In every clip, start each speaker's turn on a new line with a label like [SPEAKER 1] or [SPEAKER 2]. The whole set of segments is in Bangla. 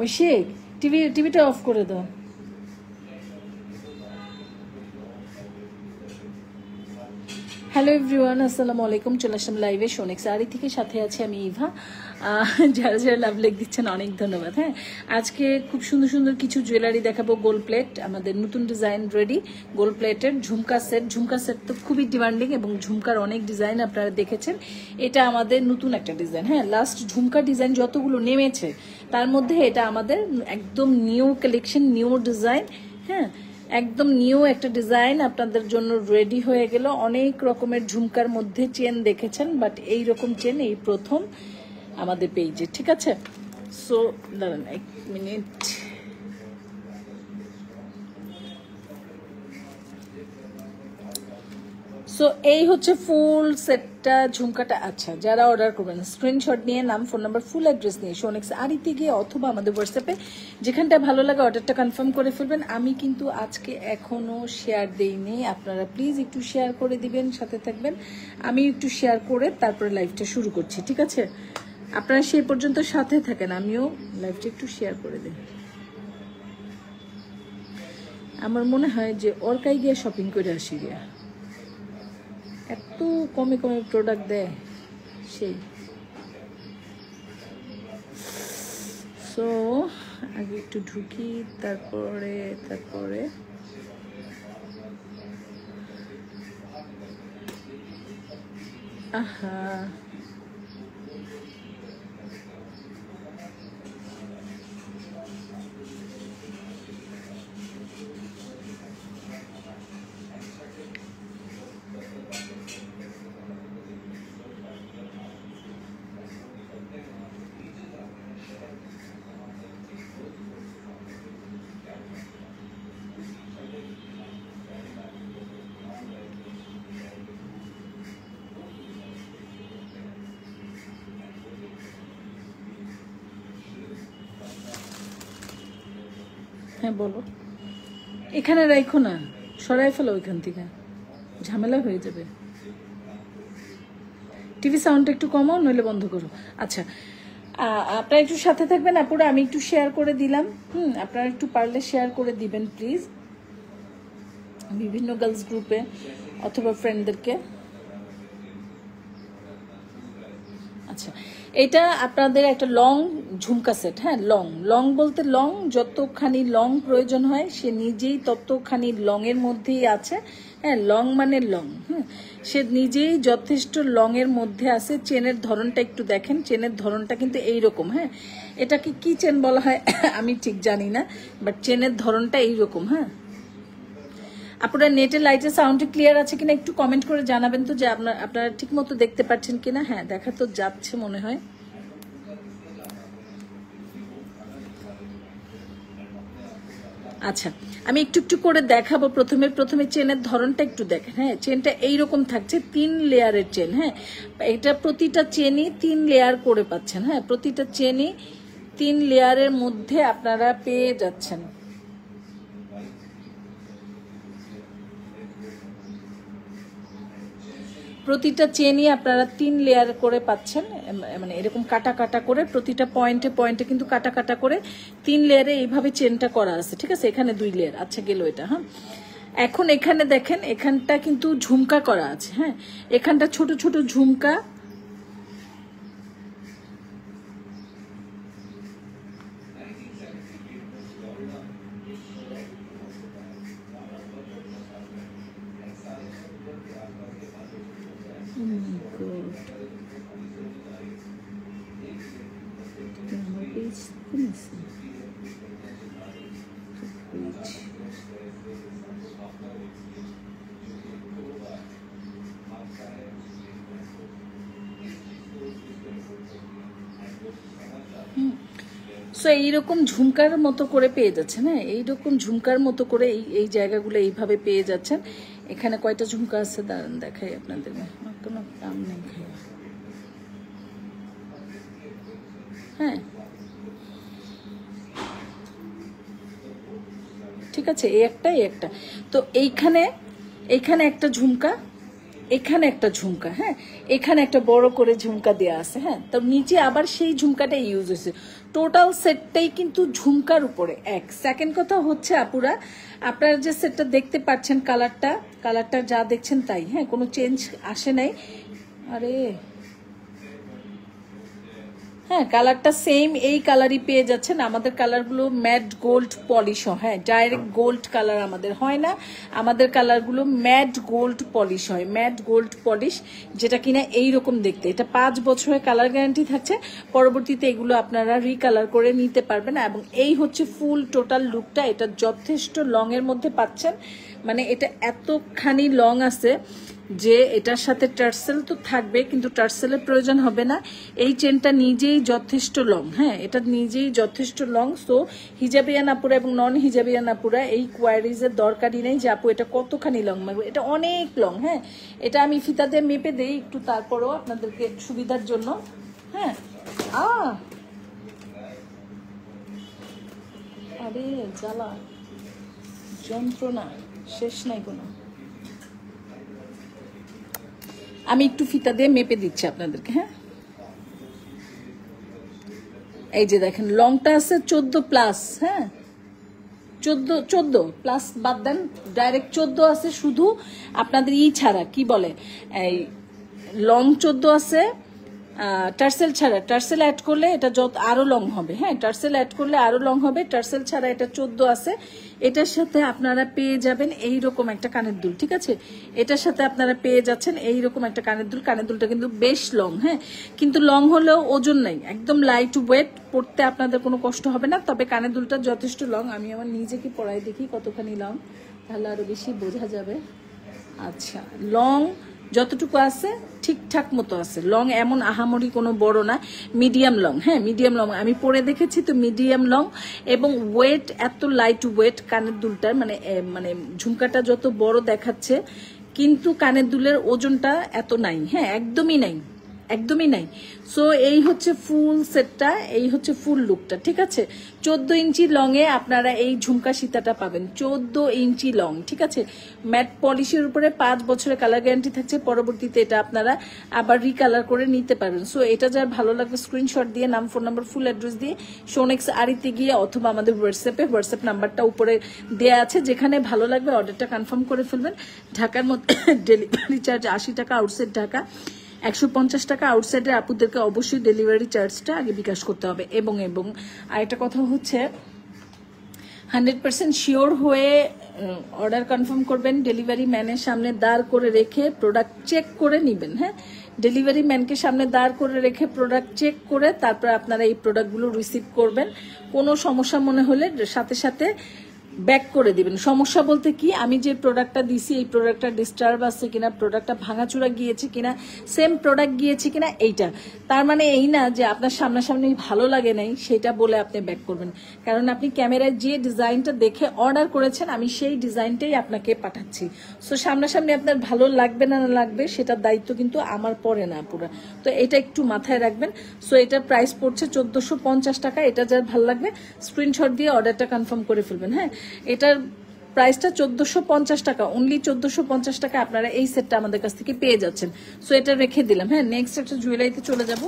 [SPEAKER 1] ঐশিক, টিভিটা অফ করে দাও। হ্যালো এভরিওয়ান, আসসালামু আলাইকুম। চলে আসলাম লাইভে সোনেক্স আরি থেকে, সাথে আছে আমি ইভা। যারা যারা লাভ লেখ দিচ্ছেন অনেক ধন্যবাদ। হ্যাঁ, আজকে খুব সুন্দর সুন্দর কিছু জুয়েলারি দেখাবো। গোল্ড প্লেট, আমাদের নতুন ডিজাইন রেডি। গোল্ড প্লেটের ঝুমকা সেট তো খুবই ডিমান্ডিং, এবং ঝুমকার অনেক ডিজাইন আপনারা দেখেছেন। এটা আমাদের নতুন একটা ডিজাইন। হ্যাঁ, লাস্ট ঝুমকা ডিজাইন যতগুলো নেমেছে তার মধ্যে এটা আমাদের একদম নিউ কালেকশন, নিউ ডিজাইন। হ্যাঁ, একদম নিউ একটা ডিজাইন আপনাদের জন্য রেডি হয়ে গেল। অনেক রকমের ঝুমকার মধ্যে চেন দেখেছেন, বাট এই রকম চেন এই প্রথম আমাদের পেজে। ঠিক আছে, সো দাঁড়ান এক মিনিট। সো এই হচ্ছে ফুল সেটটা, ঝুমকাটা। আচ্ছা, যারা অর্ডার করবেন স্ক্রিনশট নিয়ে নাম, ফোন নাম্বার, ফুল অ্যাড্রেস নিয়ে সোনেক্স আরিতে গিয়ে অথবা আমাদের হোয়াটসঅ্যাপে যেখানটা ভালো লাগে অর্ডারটা কনফার্ম করে ফেলবেন। আমি কিন্তু আজকে এখনো শেয়ার দেইনি, আপনারা প্লিজ একটু শেয়ার করে দিবেন, সাথে থাকবেন। আমি একটু শেয়ার করে তারপরে লাইভটা শুরু করছি। ঠিক আছে, আপনারা সেই পর্যন্ত সাথে থাকেন, আমিও লাইভটা একটু শেয়ার করে দিই। আমার মনে হয় যে অর্কাই গিয়ে শপিং করে আসি গিয়া, এত কমে কমে প্রোডাক্ট দেয় সেই। সো আগে একটু ঢুকি, তারপরে আহা, হ্যাঁ বলো। এখানে রাখো না, সরাই ফেলো ওইখান থেকে, ঝামেলা হয়ে যাবে। টিভি সাউন্ডটা একটু কমাও, নইলে বন্ধ করো। আচ্ছা, আপনারা একটু সাথে থাকবেন। আপুরা আমি একটু শেয়ার করে দিলাম। আপনারা একটু পারলে শেয়ার করে দিবেন প্লিজ, বিভিন্ন গার্লস গ্রুপে অথবা ফ্রেন্ডদেরকে। আচ্ছা, এটা আপনাদের একটা লং ঝুমকা সেট। হ্যাঁ, লং বলতে লং, যতখানি লং প্রয়োজন হয় সে নিজেই ততখানি লং এর মধ্যেই আছে। হ্যাঁ, লং মানে লং। সে নিজেই যথেষ্ট লং এর মধ্যে আছে। চেনের ধরনটা একটু দেখেন, চেনের ধরনটা কিন্তু এইরকম। হ্যাঁ, এটাকে কি চেন বলা হয় আমি ঠিক জানি না, বাট চেনের ধরনটা এইরকম। হ্যাঁ, আপনারা নেটে লাইটের সাউন্ড ক্লিয়ার আছে কিনা একটু কমেন্ট করে জানাবেন তো, যে আপনারা ঠিক মতো দেখতে পাচ্ছেন কিনা। হ্যাঁ, দেখা তো যাচ্ছে মনে হয়। আচ্ছা, আমি একটু একটু করে দেখাবো। প্রথমে চেনের ধরনটা একটু দেখেন। হ্যাঁ, চেনটা এইরকম থাকছে, 3 লেয়ারের চেন। হ্যাঁ, এটা প্রতিটা চেনই 3 লেয়ার করে পাচ্ছেন। হ্যাঁ, প্রতিটা চেনই 3 লেয়ারের মধ্যে আপনারা পেয়ে যাচ্ছেন। প্রতিটা চেনই আপনারা 3 লেয়ার করে পাচ্ছেন, মানে এরকম কাটা কাটা করে প্রতিটা পয়েন্টে পয়েন্টে কিন্তু কাটা কাটা করে 3 লেয়ারে এইভাবে চেনটা করা আছে। ঠিক আছে, এখানে 2 লেয়ার। আচ্ছা, গেল এটা। হ্যাঁ, এখন এখানে দেখেন, এখানটা কিন্তু ঝুমকা করা আছে। হ্যাঁ, এখানটা ছোট ছোট ঝুমকা। সো এইরকম ঝুমকার মতো করে পেয়ে যাচ্ছেন, হ্যাঁ এইরকম ঝুমকার মতো করে এই জায়গাগুলো এইভাবে পেয়ে যাচ্ছেন। এখানে কয়টা ঝুমকা আছে দাঁড়ান দেখাই আপনাদের, কোনো কাম নেই খাই। হ্যাঁ ঠিক আছে, এই একটা তো এইখানে একটা ঝুমকা, এখানে একটা ঝুমকা, হ্যাঁ এখানে একটা বড় করে ঝুমকা দেওয়া আছে, হ্যাঁ তো নিচে আবার সেই ঝুমকাটা ইউজ হয়েছে। টোটাল সেটটাই কিন্তু ঝুমকার উপরে। সেকেন্ড কথা হচ্ছে আপুরা, আপনারা যে সেটটা দেখতে পাচ্ছেন কালারটা যা দেখছেন তাই, হ্যাঁ কোনো চেঞ্জ আসে নাই। আরে হ্যাঁ কালারটা সেম, এই কালারই পেয়ে যাচ্ছেন। আমাদের কালারগুলো ম্যাট গোল্ড পলিশ, হ্যাঁ ডাইরেক্ট গোল্ড কালার আমাদের হয় না, আমাদের কালারগুলো ম্যাট গোল্ড পলিশ হয়, ম্যাট গোল্ড পলিশ, যেটা কিনা এইরকম দেখতে। এটা 5 বছরের কালার গ্যারান্টি থাকছে, পরবর্তীতে এগুলো আপনারা রিকালার করে নিতে পারবেন। এবং এই হচ্ছে ফুল টোটাল লুকটা। এটা যথেষ্ট লং এর মধ্যে পাচ্ছেন, মানে এটা এতখানি লং আছে যে এটার সাথে টার্সেল তো থাকবে, কিন্তু টার্সেলের প্রয়োজন হবে না। এই চেনটা নিজেই যথেষ্ট লং, হ্যাঁ এটা নিজেই যথেষ্ট লং। সো হিজাবিয়ান আপুরা এবং নন হিজাবিয়ান আপুরা এই কোয়ারিজের দরকারই নেই যে আপু এটা কতখানি লং মারবো, এটা অনেক লং। হ্যাঁ এটা আমি ফিতা দিয়ে মেপে দেই একটু, তারপরেও আপনাদেরকে সুবিধার জন্য। হ্যাঁ আরে জ্বালা যন্ত্রণা শেষ নাই কোনো। আমি একটু ফিতা দিয়ে মেপে দিচ্ছি আপনাদেরকে। হ্যাঁ এই যে দেখেন লংটা আছে 14+, হ্যাঁ 14 প্লাস বাদ দেন, ডাইরেক্ট 14 আছে শুধু আপনাদের ছাড়া, কি বলে এই লং 14 আছে টার্সেল ছাড়া। টার্সেল অ্যাড করলে এটা যত আরো লং হবে, হ্যাঁ টার্সেল অ্যাড করলে আরো লং হবে। টার্সেল ছাড়া এটা 14 আছে। এটার সাথে আপনারা পেয়ে যাবেন এইরকম একটা কানের দুল, ঠিক আছে এটার সাথে আপনারা পেয়ে যাচ্ছেন এইরকম একটা কানের দুল। কানের দুলটা কিন্তু বেশ লং, হ্যাঁ কিন্তু লং হলেও ওজন নাই, একদম লাইট ওয়েট, পড়তে আপনাদের কোনো কষ্ট হবে না। তবে কানের দুলটা যথেষ্ট লং। আমি আমার নিজেকে পরাই দেখি কতখানি লং, তাহলে আরো বেশি বোঝা যাবে। আচ্ছা লং যতটুকু আছে ঠিকঠাক মতো আছে, লং এমন আহামরি কোনো বড় না, মিডিয়াম লং, হ্যাঁ মিডিয়াম লং আমি পরে দেখেছি তো মিডিয়াম লং। এবং ওয়েট এত লাইট ওয়েট কানের দুলটার, মানে ঝুমকাটা যত বড় দেখাচ্ছে কিন্তু কানের দুলের ওজনটা এত নাই, হ্যাঁ একদমই নাই, একদমই নাই। সো এই হচ্ছে ফুল সেটটা, এই হচ্ছে ফুল লুকটা, ঠিক আছে 14 ইঞ্চি লং এ আপনারা এই ঝুমকা সীতাটা পাবেন, 14 ইঞ্চি লং, ঠিক আছে ম্যাট পলিশের উপরে 5 বছরের কালার গ্যারান্টি থাকছে। পরবর্তীতে এটা আপনারা আবার রিকালার করে নিতে পারবেন। সো এটা যার ভালো লাগবে স্ক্রিনশট দিয়ে নাম ফোন নাম্বার ফুল অ্যাড্রেস দিয়ে শোনেক্স আরিতে গিয়ে অথবা আমাদের হোয়াটসঅ্যাপ নাম্বারটা উপরে দেয়া আছে, যেখানে ভালো লাগবে অর্ডারটা কনফার্ম করে ফেলবেন। ঢাকার মধ্যে ডেলিভারি চার্জ 80 টাকা, আউটসাইড ঢাকা 150 টাকা। আউটসাইডের আপুদেরকে অবশ্যই ডেলিভারি চার্জটা আগে বিকাশ করতে হবে। এবং আরেকটা কথা হচ্ছে 100% শিওর হয়ে অর্ডার কনফার্ম করবেন, ডেলিভারি ম্যানের সামনে দাঁড় করে রেখে প্রোডাক্ট চেক করে নেবেন। হ্যাঁ ডেলিভারি ম্যানকে সামনে দাঁড় করে রেখে প্রোডাক্ট চেক করে তারপর আপনারা এই প্রোডাক্টগুলো রিসিভ করবেন। কোনো সমস্যা মনে হলে সাথে সাথে ব্যাক করে দিবেন। সমস্যা বলতে কি, আমি যে প্রোডাক্টটা দিছি এই প্রোডাক্টটা ডিস্টার্ব আছে কিনা, প্রোডাক্টটা ভাঙাচুরা গিয়েছে কিনা, সেম প্রোডাক্ট গিয়েছে কিনা, এইটা তার মানে এই না যে আপনার সামনাসামনি ভালো লাগে নাই সেটা বলে আপনি ব্যাক করবেন। কারণ আপনি ক্যামেরায় যে ডিজাইনটা দেখে অর্ডার করেছেন আমি সেই ডিজাইনটাই আপনাকে পাঠাচ্ছি। সো সামনাসামনি আপনার ভালো লাগবে না না লাগবে সেটার দায়িত্ব কিন্তু আমার পরে না পুরো, তো এটা একটু মাথায় রাখবেন। সো এটার প্রাইস পড়ছে 1450 টাকা। এটা যার ভালো লাগবে স্ক্রিনশট দিয়ে অর্ডারটা কনফার্ম করে ফেলবেন। হ্যাঁ এটার প্রাইসটা 1450 টাকা, অনলি 1450 টাকা আপনারা এই সেটটা আমাদের কাছ থেকে পেয়ে যাচ্ছেন। সো এটা রেখে দিলাম। হ্যাঁ নেক্সট একটা জুয়েলারিতে চলে যাব।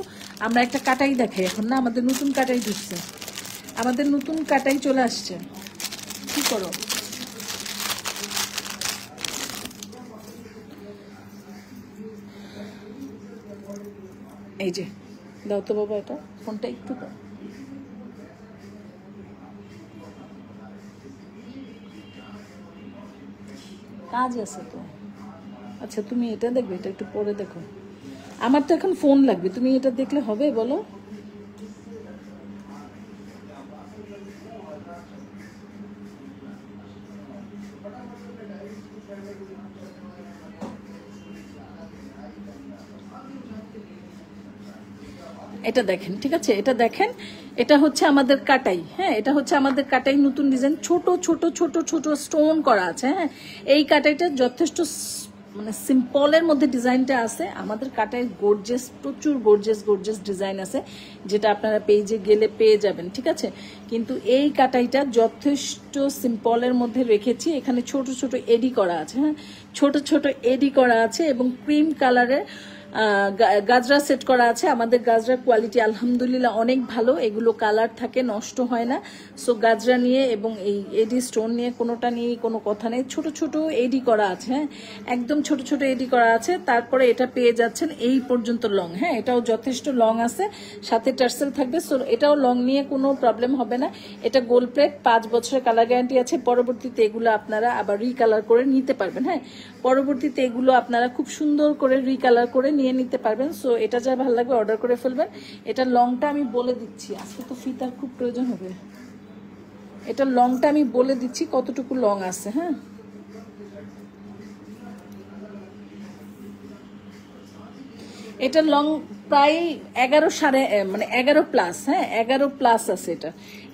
[SPEAKER 1] আমরা একটা কাটাই দেখাই এখন, না আমাদের নতুন কাটাই ঢুকছে, আমাদের নতুন কাটাই চলে আসছে। কি করো এই যে দাও তো বাবা, এটা ফোনটা একটু দাও। কাজ আছে তো। আচ্ছা তুমি এটা দেখবে, এটা একটু পরে দেখো। আমার তো এখন ফোন লাগবে, তুমি এটা দেখলে হবে বলো? এটা দেখেন, ঠিক আছে, এটা দেখেন, এটা হচ্ছে আমাদের কাটাই। হ্যাঁ, এটা হচ্ছে আমাদের কাটাই, নতুন ডিজাইন, ছোট ছোট ছোট ছোট স্টোন করা আছে। হ্যাঁ, এই কাটাইটা যথেষ্ট মানে সিম্পলের মধ্যে ডিজাইনটা আছে। আমাদের কাটাই গর্জিয়াস, প্রচুর গর্জিয়াস গর্জিয়াস ডিজাইন আছে, যেটা আপনারা পেজে গেলে পেয়ে যাবেন, ঠিক আছে। কিন্তু এই কাটাইটা যথেষ্ট সিম্পলের মধ্যে রেখেছি। এখানে ছোট ছোট এডি করা আছে। হ্যাঁ, ছোট ছোট এডি করা আছে এবং ক্রিম কালারের গাজরা সেট করা আছে। আমাদের গাজরার কোয়ালিটি আলহামদুলিল্লাহ অনেক ভালো, এগুলো কালার থাকে, নষ্ট হয় না। সো গাজরা নিয়ে এবং এই এডি স্টোন নিয়ে কোনোটা নিয়ে কোনো কথা নেই। ছোট ছোট এডি করা আছে। হ্যাঁ, একদম ছোট ছোট এডি করা আছে। তারপরে এটা পেয়ে যাচ্ছেন এই পর্যন্ত লং। হ্যাঁ, এটাও যথেষ্ট লং আছে, সাথে টার্সেল থাকবে। সো এটাও লং নিয়ে কোনো প্রবলেম হবে না। এটা গোল্ড প্লেট, 5 বছরের কালার গ্যারান্টি আছে। পরবর্তীতে এগুলো আপনারা আবার রিকালার করে নিতে পারবেন। হ্যাঁ, পরবর্তীতে এগুলো আপনারা খুব সুন্দর করে রিকালার করে নিয়ে নিতে পারবেন। সো এটা যা ভালো লাগবে অর্ডার করে ফেলবেন। এটা লংটা আমি বলে দিচ্ছি, আজকে তো ফিতার খুব প্রয়োজন হবে। এটা লংটা আমি বলে দিচ্ছি কতটুকু লং আছে। হ্যাঁ, এটা লং প্রায় 11 প্লাস। হ্যাঁ, 11 প্লাস আছে।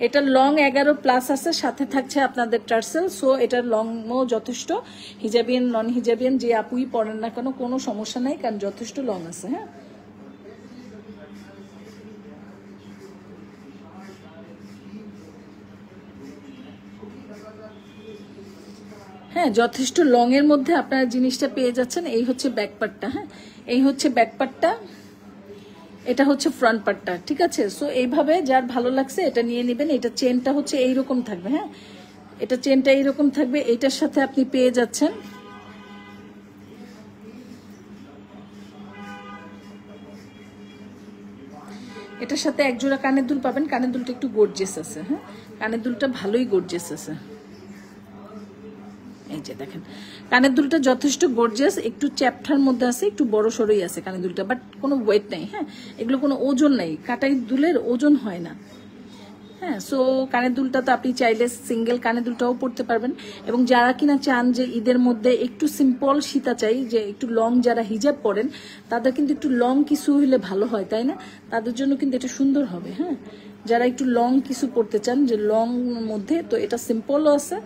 [SPEAKER 1] এটা লং 11 প্লাস আছে, সাথে থাকছে আপনাদের টার্সেল। সো এটার লংও যথেষ্ট, হিজাবিয়ান নন হিজাবিয়ান যে আপুই পড়েন না কেন কোনো সমস্যা নাই, কারণ যথেষ্ট লং আছে। হ্যাঁ, হ্যাঁ, যথেষ্ট লং এর মধ্যে আপনারা জিনিসটা পেয়ে যাচ্ছেন। এই হচ্ছে ব্যাক পার্টটা। হ্যাঁ, এই হচ্ছে ব্যাক পার্টটা, এটা হচ্ছে ফ্রন্ট পার্টটা, ঠিক আছে। সো এইভাবে যার ভালো লাগছে এটা নিয়ে নেবেন। এটা চেনটা হচ্ছে এইরকম থাকবে। হ্যাঁ, এটা চেনটা এইরকম থাকবে। এইটার সাথে আপনি পেয়ে যাচ্ছেন এটার সাথে এক জোড়া কানের দুল পাবেন। কানের দুলটা একটু গর্জিয়াস আছে। হ্যাঁ, কানের দুলটা ভালোই গর্জিয়াস আছে। এই যে দেখেন, কানের দুলটা যথেষ্ট গর্জিয়াস, একটু চ্যাপটার মধ্যে আছে, একটু বড় সড়ই আছে কানের দুলটা, বাট কোনো ওয়েট নাই। হ্যাঁ, এগুলো কোনো ওজন নাই, কাটাই দুলের ওজন হয় না। হ্যাঁ, সো কানের দুলটা তো আপনি চাইলে সিঙ্গেল কানের দুলটাও পরতে পারবেন। এবং যারা কিনা চান যে ঈদের মধ্যে একটু সিম্পল সীতা চাই, যে একটু লং, যারা হিজাব পরেন তাদের কিন্তু একটু লং কিছু হলে ভালো হয়, তাই না? তাদের জন্য কিন্তু এটা সুন্দর হবে। হ্যাঁ, যারা একটু লং কিছু পরতে চান, যে লং মধ্যে, তো এটা সিম্পলও আছে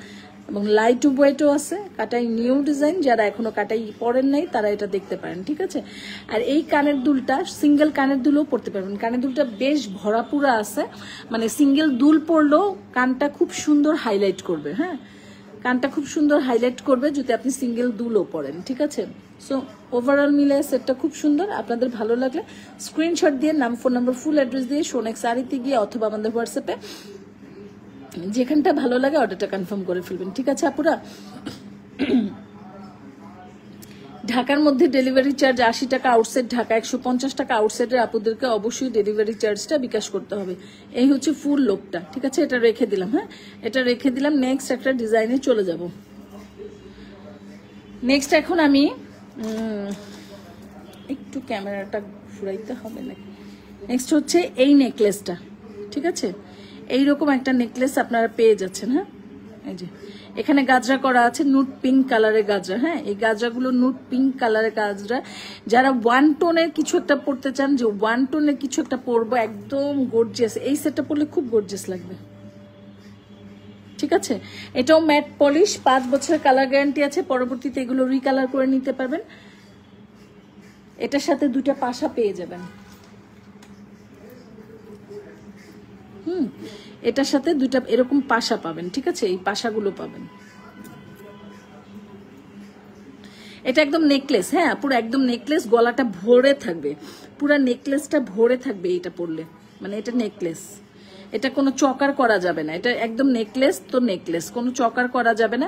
[SPEAKER 1] এবং লাইট ওয়েটও আছে। কাটাই নিউ ডিজাইন, যারা এখনো কাটাই পরেন নাই তারা এটা দেখতে পারেন, ঠিক আছে। আর এই কানের দুলটা সিঙ্গেল কানের দুলও পরতে পারবেন। কানের দুলটা বেশ ভরাপুরা আছে, মানে সিঙ্গেল দুল পরলেও কানটা খুব সুন্দর হাইলাইট করবে। হ্যাঁ, কানটা খুব সুন্দর হাইলাইট করবে যদি আপনি সিঙ্গেল দুলও পরেন, ঠিক আছে। সো ওভারঅল মিলে সেটটা খুব সুন্দর। আপনাদের ভালো লাগলে স্ক্রিনশট দিয়ে নাম, ফোন নাম্বার, ফুল অ্যাড্রেস দিয়ে শোনেক্স শাড়িতে গিয়ে অথবা আমাদের হোয়াটসঅ্যাপে যেখানটা ভালো লাগে অর্ডারটা কনফার্ম করে ফেলবেন, ঠিক আছে আপুরা। ঢাকার মধ্যে ডেলিভারি চার্জ 80 টাকা, আউটসাইড ঢাকা 150 টাকা। আউটসাইডের আপুদেরকে অবশ্যই ডেলিভারি চার্জটা বিকাশ করতে হবে। এই হচ্ছে ফুল লোকটা, ঠিক আছে। এটা রেখে দিলাম। হ্যাঁ, এটা রেখে দিলাম। নেক্সট একটা ডিজাইনে চলে যাব। নেক্সট এখন আমি একটু ক্যামেরাটা ঘুরাইতে হবে নাকি। নেক্সট হচ্ছে এই নেকলেসটা, ঠিক আছে। এইরকম একটা নেকলেস আপনারা পেয়ে যাচ্ছেন। হ্যাঁ, এই যে এখানে গাজরা করা আছে, নুট পিঙ্ক কালারের গাজরা। হ্যাঁ, এই গাজরাগুলো নুট পিঙ্ক কালারের গাজরা। যারা ওয়ান টোনের কিছু একটা পরতে চান, যে ওয়ান টোনের কিছু একটা পরবো একদম গর্জিয়াস, এই সেটটা পরলে খুব গর্জিয়াস লাগবে, ঠিক আছে। এটাও ম্যাট পলিশ, 5 বছরের কালার গ্যারান্টি আছে। পরবর্তীতে এগুলো রিকালার করে নিতে পারবেন। এটার সাথে 2টা পাশা পেয়ে যাবেন। এটার সাথে 2টা এরকম পাশা পাবেন, ঠিক আছে। এই পাশাগুলো পাবেন। এটা একদম নেকলেস। হ্যাঁ, পুরো একদম নেকলেস, গলাটা ভরে থাকবে, পুরো নেকলেসটা ভরে থাকবে এটা পরলে, মানে এটা নেকলেস। এটা কোনো চকার করা যাবে না, এটা একদম নেকলেস তো নেকলেস, কোনো চকার করা যাবে না,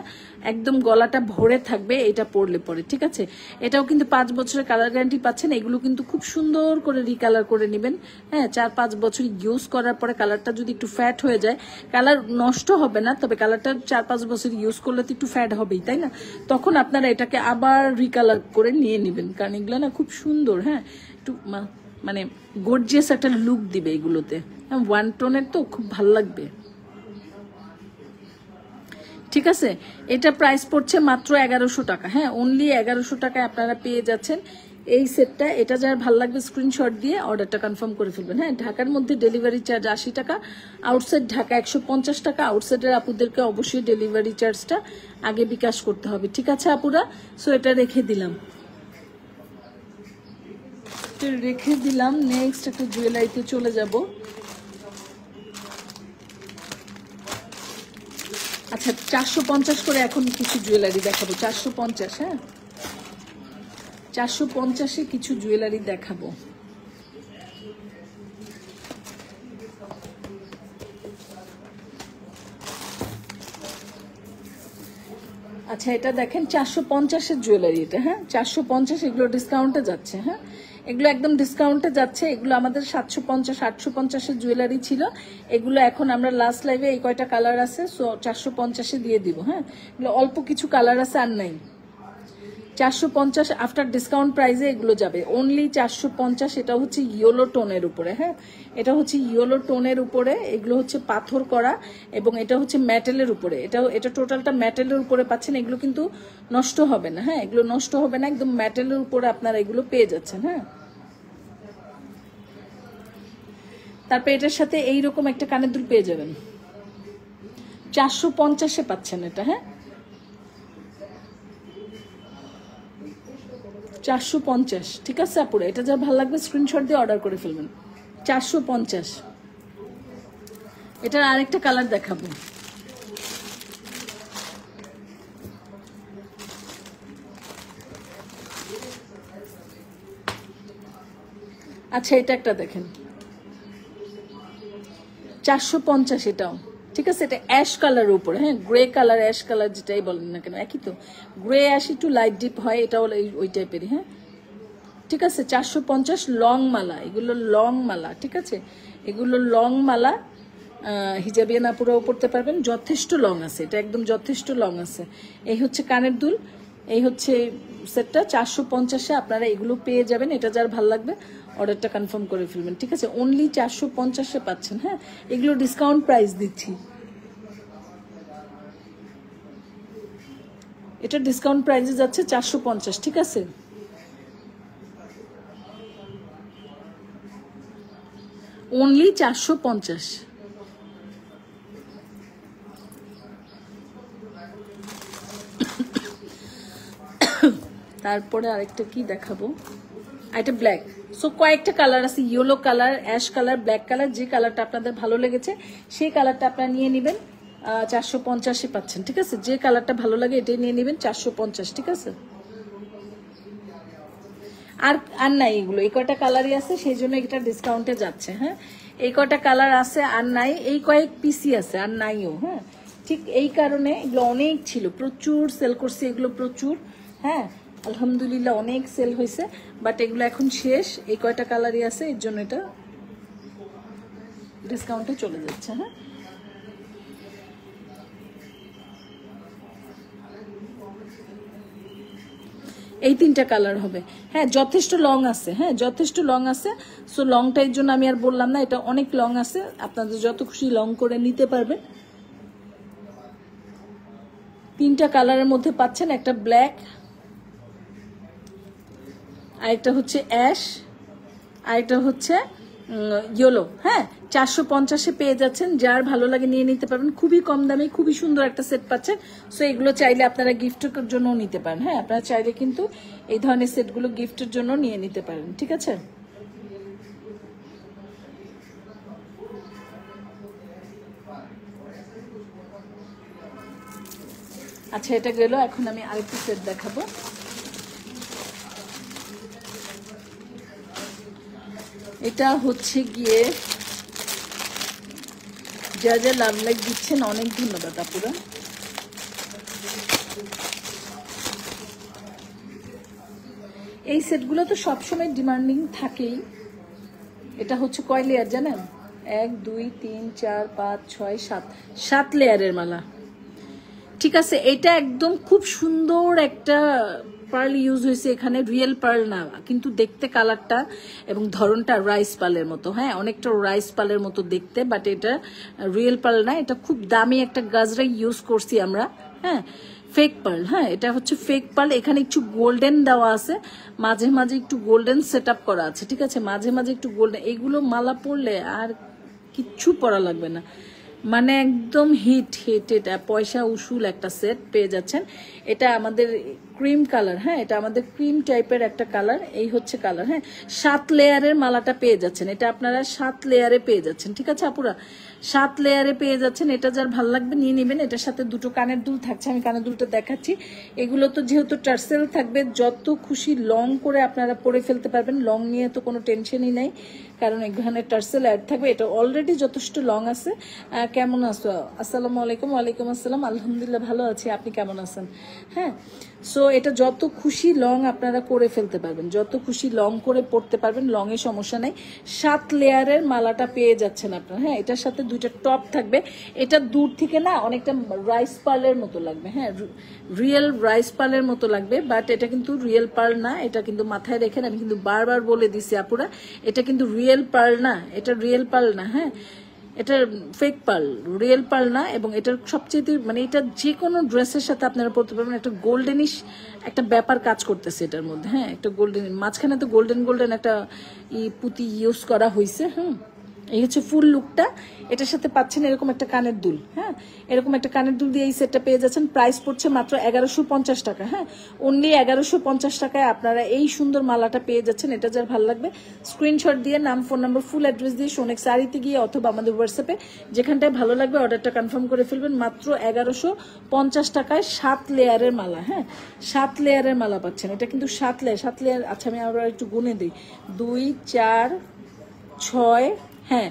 [SPEAKER 1] একদম গলাটা ভরে থাকবে এটা পরলে পরে, ঠিক আছে। এটাও কিন্তু 5 বছরের কালার গ্যারান্টি পাচ্ছেন। এগুলো কিন্তু খুব সুন্দর করে রিকালার করে নেবেন। হ্যাঁ, 4-5 বছর ইউজ করার পরে কালারটা যদি একটু ফ্যাট হয়ে যায়, কালার নষ্ট হবে না, তবে কালারটা 4-5 বছর ইউজ করলে তো একটু ফ্যাট হবেই, তাই না। তখন আপনারা এটাকে আবার রিকালার করে নিয়ে নেবেন, কারণ এগুলো না খুব সুন্দর। হ্যাঁ, একটু মানে গর্জিয়াস একটা লুক দিবে এগুলোতে। ওয়ান টোনের তো খুব ভালো লাগবে, ঠিক আছে। এটা প্রাইস পড়ছে মাত্র 1100 টাকা। হ্যাঁ, অনলি 1100 টাকায় আপনারা পেয়ে যাচ্ছেন এই সেটটা, এটা যার ভালো লাগবে স্ক্রিনশট দিয়ে অর্ডারটা কনফার্ম করে ফেলবেন। হ্যাঁ, ঢাকার মধ্যে ডেলিভারি চার্জ 80 টাকা, আউটসাইড ঢাকা 150 টাকা। আউটসাইডের আপুদেরকে অবশ্যই ডেলিভারি চার্জটা আগে বিকাশ করতে হবে, ঠিক আছে আপুরা? সো এটা রেখে দিলাম। নেক্সট একটা জুয়েলারিতে চলে যাব। আচ্ছা, 450 করে এখন কিছু জুয়েলারি দেখাবো। 450, হ্যাঁ, 450-এ কিছু জুয়েলারি দেখাবো। আচ্ছা, এটা দেখেন 450-এর জুয়েলারি এটা। হ্যাঁ, 450, এগুলো ডিসকাউন্টে যাচ্ছে। হ্যাঁ, এগুলো একদম ডিসকাউন্টে যাচ্ছে। এগুলো আমাদের 750, 850-এর জুয়েলারি ছিল। এগুলো এখন আমরা লাস্ট লাইভে এই কয়টা কালার আছে, সো 450-এ দিয়ে দিব। হ্যাঁ, এগুলো অল্প কিছু কালার আছে, আর নাই। 450 আফটার ডিসকাউন্ট প্রাইসে এগুলো যাবে অনলি 450। এটা হচ্ছে ইয়েলো টোনের উপরে। হ্যাঁ, এটা হচ্ছে ইয়েলো টোনের উপরে, এগুলো হচ্ছে পাথর করা, এবং এটা হচ্ছে মেটালের উপরে। এটা টোটালটা মেটালের উপরে পাচ্ছেন। এগুলো কিন্তু নষ্ট হবে না। হ্যাঁ, এগুলো নষ্ট হবে না, একদম মেটালের উপরে আপনারা এগুলো পেয়ে যাচ্ছেন। হ্যাঁ, তারপর এটার সাথে এইরকম একটা কানের দুল পেয়ে যাবেন। 450-এ পাচ্ছেন এটা। হ্যাঁ, 450, ঠিক আছে আপুরা? এটা যা ভালো লাগবে স্ক্রিনশট দিয়ে অর্ডার করে ফেলবেন। 450। এটার আরেকটা কালার দেখাবো। আচ্ছা, এটা একটা দেখেন, 450 এটাও, ঠিক আছে? এটা অ্যাশ কালারের উপরে। হ্যাঁ, গ্রে কালার, অ্যাশ কালার যেটাই বলেন না কেন, একই তো। গ্রে অ্যাশ একটু লাইট ডিপ হয়, এটাও ওই টাইপেরই। হ্যাঁ, ঠিক আছে? 450 লং মালা, এগুলো লং মালা, ঠিক আছে? এগুলো লং মালা, হিজাবিয়ান আপুরাও পড়তে পারবেন, যথেষ্ট লং আছে, এটা একদম যথেষ্ট লং আছে। এই হচ্ছে কানের দুল, এই হচ্ছে সেটটা। 450-এ আপনারা এগুলো পেয়ে যাবেন। এটা যার ভালো লাগবে অর্ডারটা কনফার্ম করে ফেলবেন, ঠিক আছে? অনলি 450-এ পাচ্ছেন। হ্যাঁ, এগুলো ডিসকাউন্ট প্রাইস দিচ্ছি। এটা ডিসকাউন্ট প্রাইসে যাচ্ছে 450, ঠিক আছে? অনলি 450। তারপরে আরেকটা কি দেখাবো, এটা ব্ল্যাক। সো কয়েকটা কালার আছে, yellow colour, ash colour, black colour. যে কালারটা আপনাদের ভালো লেগেছে সেই কালারটা আপনারা নিয়ে নেবেন। 450-এ পাচ্ছেন, ঠিক আছে? যে কালারটা ভালো লাগে এটাই নিয়ে নেবেন, 450, ঠিক আছে? আর আর নাই, এগুলো এই কয়টা কালারই আছে, সেই জন্য এটা ডিসকাউন্টে যাচ্ছে। হ্যাঁ, এই কয়টা কালার আছে, আর নাই। এই কয়েক পিসি আছে, আর নাইও। হ্যাঁ, ঠিক এই কারণে এগুলো অনেক ছিল, প্রচুর সেল করছি এগুলো, প্রচুর। হ্যাঁ, আলহামদুলিল্লাহ অনেক সেল হয়েছে, বাট এগুলো এখন শেষ। এই কয়টা কালারই আছে, এর জন্য এটা ডিসকাউন্টে চলে যাচ্ছে। হ্যাঁ, এই 3টা কালার হবে। হ্যাঁ, যথেষ্ট লং আছে। হ্যাঁ, যথেষ্ট লং আছে। সো লংটা এর জন্য আমি আর বললাম না, এটা অনেক লং আছে, আপনাদের যত খুশি লং করে নিতে পারবেন। 3টা কালারের মধ্যে পাচ্ছেন, একটা ব্ল্যাক, আরেকটা হচ্ছে অ্যাশ, আরেকটা হচ্ছে ইয়েলো। হ্যাঁ, 450-এ পেয়ে যাচ্ছেন। যার ভালো লাগে নিয়ে নিতে পারবেন, খুবই কম দামে খুবই সুন্দর একটা সেট পাচ্ছেন। সো এগুলো চাইলে আপনারা গিফটের জন্য নিতে পারেন। হ্যাঁ, আপনারা চাইলে কিন্তু এই ধরনের সেটগুলো গিফটের জন্য নিয়ে নিতে পারেন, ঠিক আছে? আচ্ছা, এটা গেল। এখন আমি আরেকটা সেট দেখাবো। এটা হচ্ছে গিয়ে, যা যা লাভ লাইক দিচ্ছেন অনেক ধন্যবাদ আপুরা। এই সেটগুলো তো সবসময় ডিমান্ডিং থাকেই। এটা হচ্ছে কয় লেয়ার জানেন? 1 2 3 4 5 6 7, 7 লেয়ারের মালা, ঠিক আছে? এটা একদম খুব সুন্দর একটা পার্ল ইউজ হয়েছে এখানে, রিয়েল পার্ল না, কিন্তু দেখতে কালারটা এবং ধরনটা রাইস পার্লের মতো। হ্যাঁ, অনেকটা রাইস পার্লের মতো দেখতে, বাট এটা রিয়েল পার্ল না। এটা খুব দামি একটা গাজরা ইউজ করছি আমরা। হ্যাঁ, ফেক পার্ল, হ্যাঁ এটা হচ্ছে ফেক পার্ল। এখানে একটু গোল্ডেন দেওয়া আছে, মাঝে মাঝে একটু গোল্ডেন সেট আপ করা আছে, ঠিক আছে, মাঝে মাঝে একটু গোল্ডেন। এইগুলো মালা পরলে আর কিচ্ছু পরা লাগবে না, মানে একদম হিট হিট। এটা পয়সা উসুল একটা সেট পেয়ে যাচ্ছেন। এটা আমাদের ক্রিম কালার, হ্যাঁ এটা আমাদের ক্রিম টাইপের একটা কালার। এই হচ্ছে কালার, হ্যাঁ 7 লেয়ারের মালাটা পেয়ে যাচ্ছেন। এটা আপনারা 7 লেয়ারে পেয়ে যাচ্ছেন, ঠিক আছে আপুরা, 7 লেয়ারে পেয়ে যাচ্ছেন। এটা যার ভালো লাগবে নিয়ে নেবেন। এটার সাথে দুটো কানের দুল থাকছে, আমি কানের দুলটা দেখাচ্ছি। এগুলো তো যেহেতু টার্সেল থাকবে, যত খুশি লং করে আপনারা পরে ফেলতে পারবেন। লং নিয়ে তো কোনো টেনশনই নাই, কারণ এখানে টার্সেল অ্যাড থাকবে। এটা অলরেডি যথেষ্ট লং আছে। কেমন আছো? আসসালামু আলাইকুম। ওয়ালাইকুম আসসালাম। আলহামদুলিল্লাহ ভালো আছি, আপনি কেমন আছেন? হ্যাঁ, সো এটা যত খুশি লং আপনারা করে ফেলতে পারবেন, যত খুশি লং করে পড়তে পারবেন, লং এ সমস্যা নাই। 7 লেয়ারের মালাটা পেয়ে যাচ্ছেন আপনারা, হ্যাঁ এটার সাথে দুইটা টপ থাকবে। এটা দূর থেকে না অনেকটা রাইস পার্লের মতো লাগবে, হ্যাঁ রিয়েল রাইস পার্লের মতো লাগবে, বাট এটা কিন্তু রিয়েল পার্ল না। এটা কিন্তু মাথায় রেখেন, আমি কিন্তু বারবার বলে দিছি আপুরা, এটা কিন্তু রিয়েল পার্ল না, এটা রিয়েল পার্ল না, হ্যাঁ এটা ফেক পার্ল, রিয়েল পার্ল না। এবং এটার সবচেয়ে মানে এটা যে কোনো ড্রেসের সাথে আপনারা পরতে পারবেন। একটা গোল্ডেনিশ একটা ব্যাপার কাজ করতেছে এটার মধ্যে, হ্যাঁ একটা গোল্ডেন, মাঝখানে তো গোল্ডেন গোল্ডেন একটা পুঁতি ইউজ করা হয়েছে। এই হচ্ছে ফুল লুকটা। এটার সাথে পাচ্ছেন এরকম একটা কানের দুল, হ্যাঁ এরকম একটা কানের দুল দিয়ে এই সেটটা পেয়ে যাচ্ছেন। প্রাইস পড়ছে মাত্র 1150 টাকা, হ্যাঁ অনলি 1150 টাকায় আপনারা এই সুন্দর মালাটা পেয়ে যাচ্ছেন। এটা যার ভালো লাগবে স্ক্রিনশট দিয়ে নাম, ফোন নাম্বার, ফুল অ্যাড্রেস দিয়ে সোনেক শাড়িতে গিয়ে অথবা আমাদের হোয়াটসঅ্যাপে যেখানটায় ভালো লাগবে অর্ডারটা কনফার্ম করে ফেলবেন। মাত্র 1150 টাকায় 7 লেয়ারের মালা, হ্যাঁ 7 লেয়ারের মালা পাচ্ছেন। এটা কিন্তু 7 লেয়ার। আচ্ছা আমি আবার একটু গুনে দিই, 2 4 6, হ্যাঁ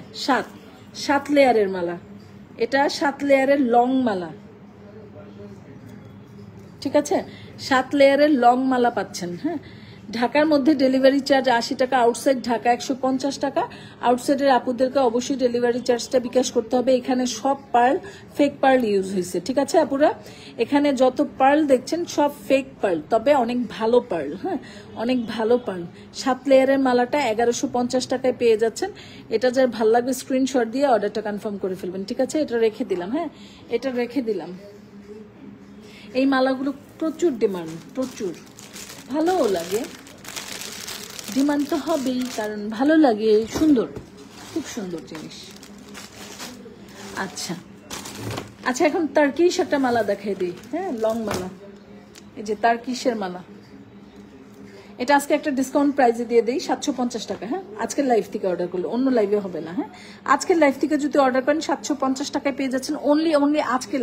[SPEAKER 1] 7 লেয়ারের মালা। এটা 7 লেয়ারের লং মালা, ঠিক আছে 7 লেয়ারের লং মালা পাচ্ছেন। হ্যাঁ ঢাকার মধ্যে ডেলিভারি চার্জ 80 টাকা, আউটসাইড ঢাকা 150 টাকা। আউটসাইডের আপুদেরকে অবশ্যই ডেলিভারি চার্জটা বিকাশ করতে হবে। এখানে সব পার্ল ফেক পার্ল ইউজ হয়েছে, ঠিক আছে আপুরা, এখানে যত পার্ল দেখছেন সব ফেক পার্ল, তবে অনেক ভালো পার্ল, হ্যাঁ অনেক ভালো পার্ল। 7 লেয়ারের মালাটা 1150 টাকায় পেয়ে যাচ্ছেন। এটা যার ভালো লাগবে স্ক্রিনশট দিয়ে অর্ডারটা কনফার্ম করে ফেলবেন, ঠিক আছে। এটা রেখে দিলাম, হ্যাঁ এটা রেখে দিলাম। এই মালাগুলো প্রচুর ডিমান্ড, প্রচুর ভালোও লাগে, ডিমান্ড তো হবেই, কারণ ভালো লাগে, সুন্দর, খুব সুন্দর জিনিস। আচ্ছা আচ্ছা এখন তার্কিশ একটা মালা দেখাই দিই, হ্যাঁ লং মালা। এই যে তার্কিশের মালা, এটা আজকে একটা ডিসকাউন্ট প্রাইসে দিয়ে দেই 750 টাকা, হ্যাঁ আজকের লাইভ থেকে অর্ডার করলে, অন্য লাইভে হবে না, হ্যাঁ আজকের লাইভ থেকে যদি অর্ডার করেন 750 টাকায় পেয়ে যাচ্ছেন। অনলি আজকের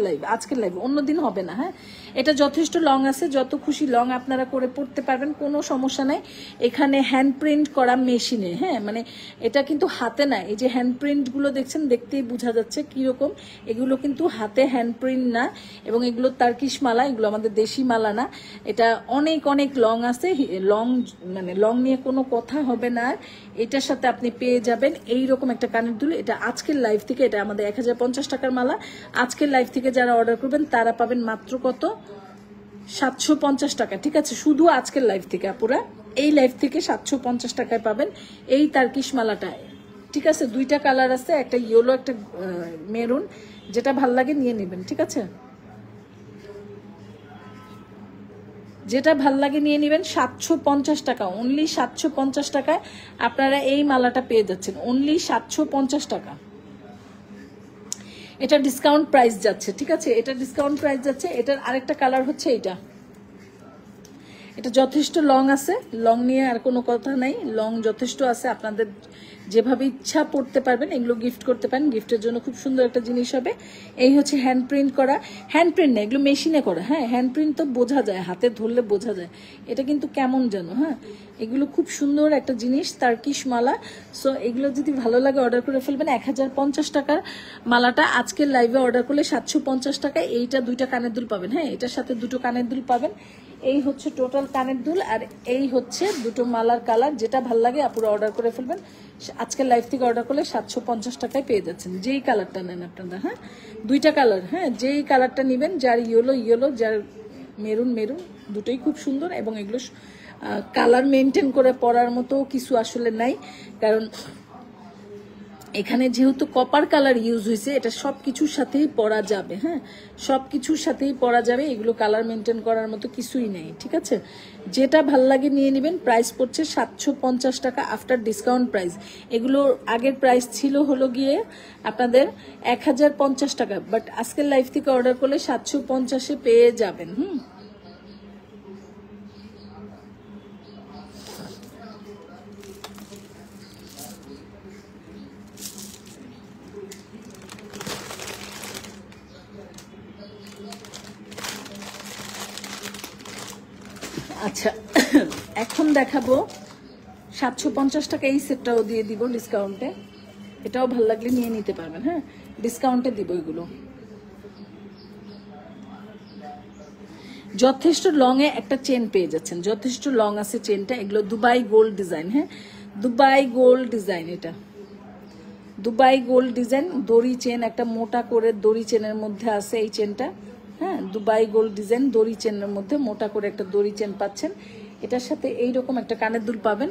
[SPEAKER 1] লাইভ, অন্য দিন হবে না, হ্যাঁ এটা যথেষ্ট লং আছে, যত খুশি লং আপনারা করে পড়তে পারবেন, কোনো সমস্যা নাই। এখানে হ্যান্ড প্রিন্ট করা মেশিনে, হ্যাঁ মানে এটা কিন্তু হাতে না। এই যে হ্যান্ড প্রিন্ট গুলো দেখছেন, দেখতেই বোঝা যাচ্ছে কিরকম, এগুলো কিন্তু হাতে হ্যান্ড প্রিন্ট না। এবং এগুলো তার্কিশ মালা, এগুলো আমাদের দেশি মালা না। এটা অনেক অনেক লং আছে, লং মানে লং নিয়ে কোনো কথা হবে না। এটার সাথে আপনি পেয়ে যাবেন এইরকম একটা কানের দুল। এটা আজকের লাইভ থেকে, এটা আমাদের 1050 টাকার মালা। আজকের লাইভ থেকে যারা অর্ডার করবেন তারা পাবেন মাত্র কত, 750 টাকা, ঠিক আছে, শুধু আজকের লাইভ থেকে আপুরা, এই লাইভ থেকে 750 টাকায় পাবেন এই তার্কিশ মালাটা, ঠিক আছে। দুইটা কালার আছে, একটা ইয়েলো একটা মেরুন, যেটা ভাল লাগে নিয়ে নেবেন, ঠিক আছে, যেটা ভাল লাগে নিয়ে নেবেন। 750 টাকা, অনলি 750 টাকায় আপনারা এই মালাটা পেয়ে যাচ্ছেন, অনলি 750 টাকা। এটা ডিসকাউন্ট প্রাইস যাচ্ছে, ঠিক আছে, এটা ডিসকাউন্ট প্রাইস যাচ্ছে। এটার আরেকটা কালার হচ্ছে এইটা, এটা যথেষ্ট লং আছে, লং নিয়ে আর কোনো কথা নাই, লং যথেষ্ট আছে। আপনাদের যেভাবে ইচ্ছা পড়তে পারবেন, এগুলো গিফট করতে পারেন, গিফটের জন্য খুব সুন্দর একটা জিনিস হবে। এই হচ্ছে হ্যান্ড প্রিন্ট করা, হ্যান্ড প্রিন্ট না এগুলো মেশিনে করা, হ্যাঁ হ্যান্ড প্রিন্ট তো বোঝা যায়, হাতে ধরলে বোঝা যায়, এটা কিন্তু কেমন যেন, হ্যাঁ এগুলো খুব সুন্দর একটা জিনিস, তার্কিশ মালা। সো এগুলো যদি ভালো লাগে অর্ডার করে ফেলবেন। 1050 টাকার মালাটা আজকের লাইভে অর্ডার করলে 750 টাকায় এইটা দুইটা কানের দুল পাবেন, হ্যাঁ এটার সাথে দুটো কানের দুল পাবেন। এই হচ্ছে টোটাল কানের দুল, আর এই হচ্ছে দুটো মালার কালার। যেটা ভাল লাগে আপুরা অর্ডার করে ফেলবেন। আজকের লাইভ থেকে অর্ডার করলে 750 টাকায় পেয়ে যাচ্ছেন, যেই কালারটা নেন আপনারা, হ্যাঁ দুইটা কালার, হ্যাঁ যেই কালারটা নেবেন, যার ইয়েলো যার মেরুন, দুটোই খুব সুন্দর। এবং এগুলো কালার মেনটেন করে পরার মতো কিছু আসলে নাই, কারণ এখানে যেহেতু কপার কালার ইউজ হয়েছে, এটা সবকিছুর সাথেই পরা যাবে। হ্যাঁ, সবকিছুর সাথেই পরা যাবে, এগুলো কালার মেনটেন করার মতো কিছুই নেই। ঠিক আছে, যেটা ভাল লাগে নিয়ে নেবেন। প্রাইস পড়ছে 750 টাকা আফটার ডিসকাউন্ট প্রাইস। এগুলো আগের প্রাইস ছিল হলো গিয়ে আপনাদের 1050 টাকা, বাট আজকের লাইভ থেকে অর্ডার করলে 750-এ পেয়ে যাবেন। আচ্ছা, এখন দেখাবো 750 টাকা এই সেটটাও দিয়ে দিব ডিসকাউন্টে। এটাও ভাল লাগলে নিয়ে নিতে পারবেন। হ্যাঁ, ডিসকাউন্টে দিব এগুলো। যথেষ্ট লং এ একটা চেন পেয়ে যাচ্ছেন, যথেষ্ট লং আছে চেনটা। এগুলো দুবাই গোল্ড ডিজাইন। হ্যাঁ, দুবাই গোল্ড ডিজাইন, এটা দুবাই গোল্ড ডিজাইন। দড়ি চেন, একটা মোটা করে দড়ি চেনের মধ্যে আছে এই চেনটা। হ্যাঁ, দুবাই গোল্ড ডিজাইন দড়ি চেনের মধ্যে মোটা করে একটা দড়ি চেন পাচ্ছেন। এটার সাথে এইরকম একটা কানের দুল পাবেন।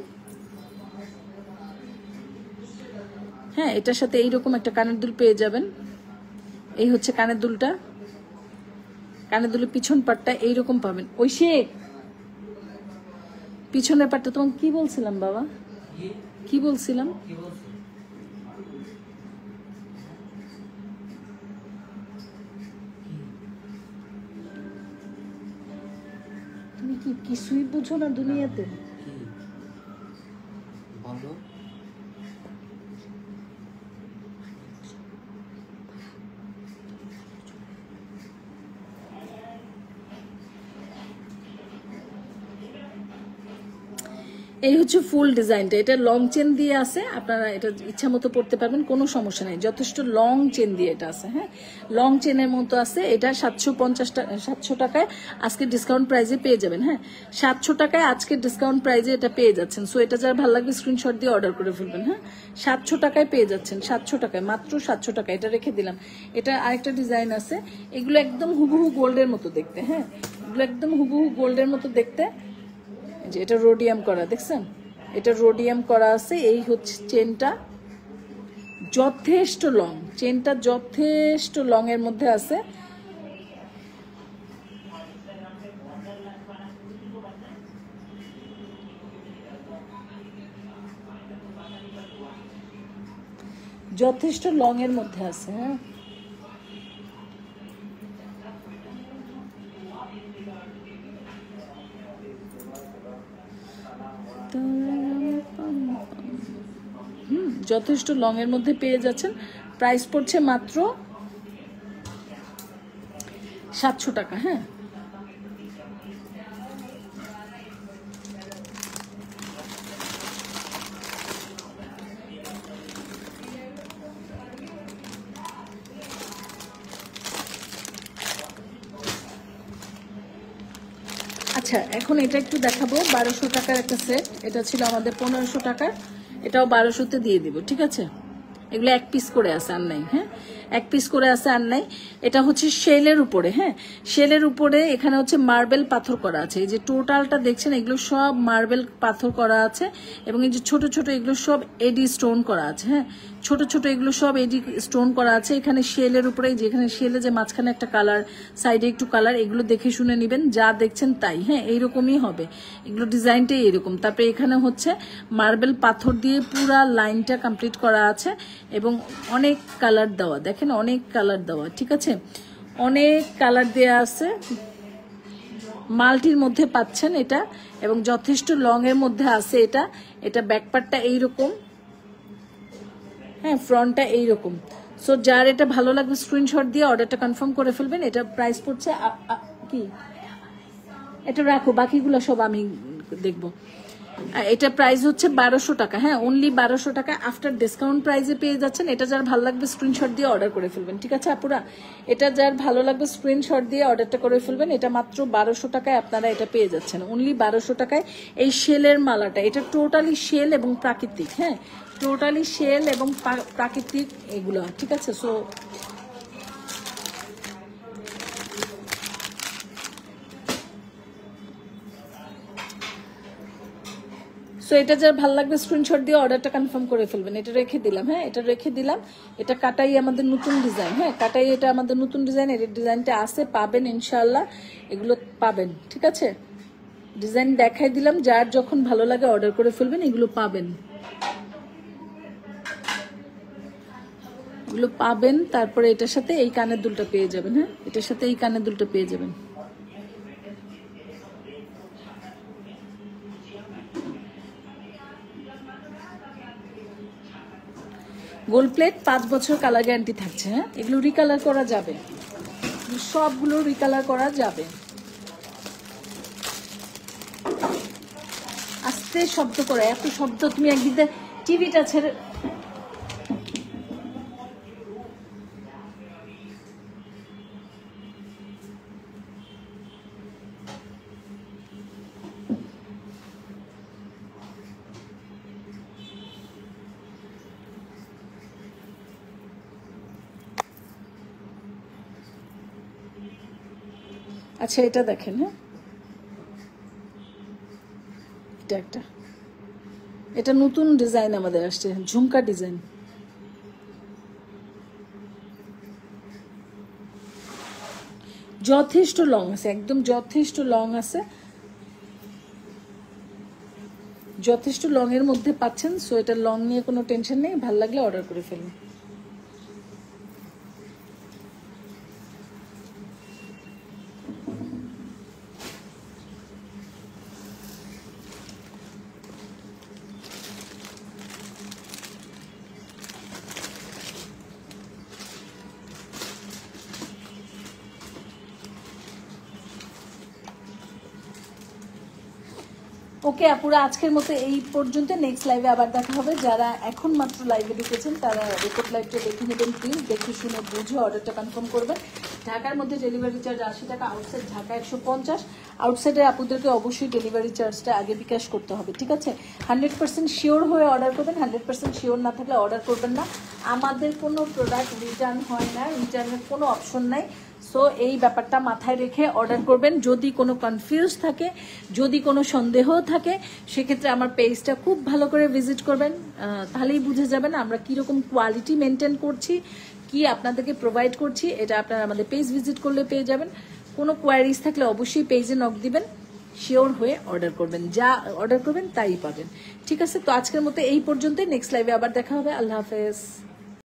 [SPEAKER 1] হ্যাঁ, এটার সাথে এইরকম একটা কানের দুল পেয়ে যাবেন। এই হচ্ছে কানের দুলটা। কানের দুলের পিছন পাটটা এইরকম পাবেন। ঐশিক, পিছনের পাটটা তোমাকে কি বলছিলাম বাবা, কি বলছিলাম? তুমি কি কিছুই বুঝো না দুনিয়াতে? এই হচ্ছে ফুল ডিজাইনটা। এটা লং চেন দিয়ে আছে, আপনারা এটা ইচ্ছা মতো পড়তে পারবেন, কোনো সমস্যা নেই। যথেষ্ট লং চেন দিয়ে এটা আছে। হ্যাঁ, লং চেনের মতো আছে। এটা 700 টাকায় আজকে ডিসকাউন্ট প্রাইজে পেয়ে যাবেন। হ্যাঁ, 700 টাকায় আজকে ডিসকাউন্ট প্রাইজে এটা পেয়ে যাচ্ছেন। সো এটা যার ভালো লাগবে স্ক্রিনশট দিয়ে অর্ডার করে ফেলবেন। হ্যাঁ, 700 টাকায় পেয়ে যাচ্ছেন, 700 টাকায়, মাত্র 700 টাকা। এটা রেখে দিলাম। এটা আরেকটা ডিজাইন আছে, এগুলো একদম হুবহু গোল্ডের মতো দেখতে। হ্যাঁ, এগুলো একদম হুবহু গোল্ডের মতো দেখতে। যে এটা রোডিয়াম করা, দেখছেন? এটা রোডিয়াম করা আছে। এই হচ্ছে চেনটা, যথেষ্ট লং, চেনটা যথেষ্ট লং এর মধ্যে আছে। যথেষ্ট লং এর মধ্যে আছে। হ্যাঁ, যথেষ্ট লং এর মধ্যে পেয়ে যাচ্ছেন। প্রাইস পড়ছে মাত্র 700 টাকা। হ্যাঁ, আচ্ছা, এখন এটা একটু দেখাবো। 1200 টাকার একটা সেট, এটা ছিল আমাদের 1500 টাকার, এটাও 1200-তে দিয়ে দিব। ঠিক আছে, এগুলো এক পিস করে আছে আর নাই। হ্যাঁ, এক পিস করে আছে আর নাই। এটা হচ্ছে শেলের উপরে। হ্যাঁ, শেলের উপরে এখানে হচ্ছে মার্বেল পাথর করা আছে। এই যে টোটালটা দেখছেন, এগুলো সব মার্বেল পাথর করা আছে। এবং এই যে ছোট ছোট এগুলো সব এডি স্টোন করা আছে। হ্যাঁ, ছোট ছোট এগুলো সব এডি স্টোন করা আছে। এখানে শেলের উপরে, যেখানে শেলে যে মাঝখানে একটা কালার, সাইডে একটু কালার, এগুলো দেখে শুনে নেবেন। যা দেখছেন তাই। হ্যাঁ, এইরকমই হবে, এগুলো ডিজাইনটাই এরকম। তারপরে এখানে হচ্ছে মার্বেল পাথর দিয়ে পুরা লাইনটা কমপ্লিট করা আছে এবং অনেক কালার দেওয়া, দেখেন অনেক কালার দেওয়া। ঠিক আছে, অনেক কালার দেওয়া আছে, মাল্টির মধ্যে পাচ্ছেন এটা, এবং যথেষ্ট লং এর মধ্যে আছে এটা। এটা ব্যাকপার্টটা এইরকম। হ্যাঁ, ফ্রন্টটা এইরকম। সো যার এটা ভালো লাগবে স্ক্রিনশট দিয়ে অর্ডারটা কনফার্ম করে ফেলবেন। এটা প্রাইস পড়ছে কি, এটা রাখো, বাকিগুলো সব আমি দেখবো। এটা প্রাইস হচ্ছে 1200 টাকা। হ্যাঁ, অনলি 1200 টাকা আফটার ডিসকাউন্ট প্রাইসে পেয়ে যাচ্ছেন। এটা যার ভালো লাগবে স্ক্রিনশট দিয়ে অর্ডার করে ফেলবেন। ঠিক আছে আপুরা, এটা যার ভালো লাগবে স্ক্রিনশট দিয়ে অর্ডারটা করে ফেলবেন। এটা মাত্র 1200 টাকায় আপনারা এটা পেয়ে যাচ্ছেন, অনলি 1200 টাকায়। এই শেলের মালাটা, এটা টোটালি শেল এবং প্রাকৃতিক। হ্যাঁ, টোটালি শেল এবং প্রাকৃতিক এগুলো। ঠিক আছে, সো এটা যার ভালো লাগবে স্ক্রিনশট দিয়ে অর্ডারটা কনফার্ম করে ফেলবেন। এটা রেখে দিলাম, হ্যাঁ এটা রেখে দিলাম। এটা কাটাই আমাদের নতুন ডিজাইন, হ্যাঁ কাটাই এটা আমাদের নতুন ডিজাইন। এর ডিজাইনটা আছে, পাবেন ইনশাআল্লাহ, এগুলো পাবেন, ঠিক আছে। ডিজাইন দেখাই দিলাম, যার যখন ভালো লাগে অর্ডার করে ফেলবেন, এগুলো পাবেন, এগুলো পাবেন। তারপরে এটার সাথে এই কানের দুলটা পেয়ে যাবেন, হ্যাঁ এটার সাথে এই কানের দুলটা পেয়ে যাবেন। গোল্ড প্লেট 5 বছর কালার গ্যারান্টি থাকছে, হ্যাঁ এগুলো রিকালার করা যাবে, সবগুলো রিকালার করা যাবে। আস্তে শব্দ করে, এত শব্দ, তুমি একদিকে টিভিটা ছেড়ে। আচ্ছা এটা দেখেন, হ্যাঁ এটা একটা, এটা নতুন ডিজাইন আমাদের আসছে, ঝুমকা ডিজাইন। যথেষ্ট লং আছে, একদম যথেষ্ট লং আছে, যথেষ্ট লং এর মধ্যে পাচ্ছেন। সো এটা লং নিয়ে কোনো টেনশন নেই, ভালো লাগলে অর্ডার করে ফেলুন। ওকে আপুরা, আজকের মতো এই পর্যন্ত। নেক্সট লাইভে আবার দেখা হবে। যারা এখন মাত্র লাইভে ঢুকেছেন তারা রেকর্ড লাইভটা দেখে নেবেন প্লিজ, দেখে শুনে বুঝে অর্ডারটা কনফার্ম করবেন। ঢাকার মধ্যে ডেলিভারি চার্জ 80 টাকা, আউটসাইড ঢাকা 150। আউটসাইডে আপুদেরকে অবশ্যই ডেলিভারি চার্জটা আগে বিকাশ করতে হবে, ঠিক আছে। 100% শিওর হয়ে অর্ডার করবেন, 100% শিওর না থাকলে অর্ডার করবেন না। আমাদের কোনো প্রোডাক্ট রিটার্ন হয় না, রিটার্নের কোনো অপশন নাই। সো এই ব্যাপারটা মাথায় রেখে অর্ডার করবেন। যদি কোনো কনফিউজ থাকে, যদি কোনো সন্দেহ থাকে, সেক্ষেত্রে আমার পেজটা খুব ভালো করে ভিজিট করবেন, তাহলেই বুঝে যাবেন আমরা কীরকম কোয়ালিটি মেনটেন করছি, কি আপনাদেরকে প্রোভাইড করছি। এটা আপনারা আমাদের পেজ ভিজিট করলে পেয়ে যাবেন। কোনো কোয়ারিজ থাকলে অবশ্যই পেজে নক দিবেন, শিওর হয়ে অর্ডার করবেন, যা অর্ডার করবেন তাই পাবেন, ঠিক আছে। তো আজকের মতো এই পর্যন্তই, নেক্সট লাইভে আবার দেখা হবে। আল্লাহ হাফেজ।